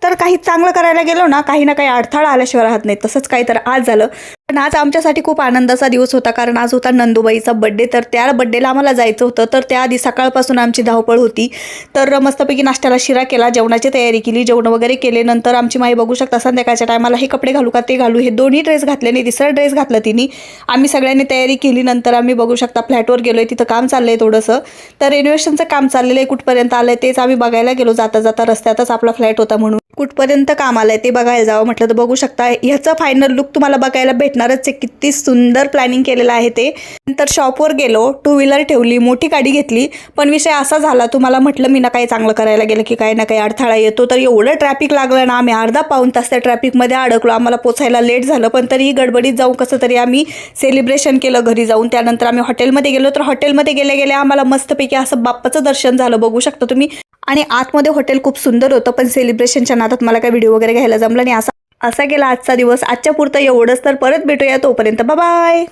तर काही चांगलं करायला गेलो ना, काही ना काही अडथळा आल्याशिवाय राहत नाही. तसंच काही तर आज झालं. पण आज आमच्यासाठी खूप आनंदाचा दिवस होता, कारण आज होता नंदुबाईचा बड्डे. तर त्या बड्डेला आम्हाला जायचं होतं. तर त्याआधी सकाळपासून आमची धावपळ होती. तर मस्तपैकी नाश्त्याला शिरा केला, जेवणाची तयारी केली, जेवण वगैरे केले. नंतर आमची माई बघू शकता संध्याकाळच्या टायमाला हे कपडे घालू का ते घालू, हे दोन्ही ड्रेस घातले नाही, तिसरा ड्रेस घातला तिने. आम्ही सगळ्यांनी तयारी केली. नंतर आम्ही बघू शकता फ्लॅटवर गेलो आहे, तिथं काम चाललं आहे थोडंसं. तर रेनोव्हेशनचं काम चाललेलं आहे, कुठपर्यंत आलं आहे तेच आम्ही बघायला गेलो. जाता जाता रस्त्यातच आपला फ्लॅट होता, म्हणून कुठपर्यंत काम आलं आहे ते बघायला जावं म्हटलं. तर बघू शकता ह्याचं फायनल लुक तुम्हाला बघायला भेटणारच आहे. किती सुंदर प्लॅनिंग केलेलं आहे ते. नंतर शॉपवर गेलो, 2 व्हीलर ठेवली, मोठी गाडी घेतली. पण विषय असा झाला, तुम्हाला म्हटलं मी ना काही चांगलं करायला गेलं की काही ना काही अडथळा येतो. तर एवढं ट्रॅफिक लागलं ना, आम्ही अर्धा पाऊण तास त्या ट्रॅफिकमध्ये अडकलो. आम्हाला पोचायला लेट झालं, पण तरीही गडबडीत जाऊन कसं तरी आम्ही सेलिब्रेशन केलं घरी जाऊन. त्यानंतर आम्ही हॉटेलमध्ये गेलो. तर हॉटेलमध्ये गेल्या आम्हाला मस्तपैकी असं बाप्पाचं दर्शन झालं, बघू शकता तुम्ही. आणि आतमध्ये हॉटेल खूप सुंदर होतं, पण सेलिब्रेशनच्या नादात मला काही व्हिडिओ वगैरे घ्यायला जमलं नाही. असा गेला आजचा दिवस. आजच्या पुरतं एवढंच. तर परत भेटूया, तोपर्यंत बाय बाय.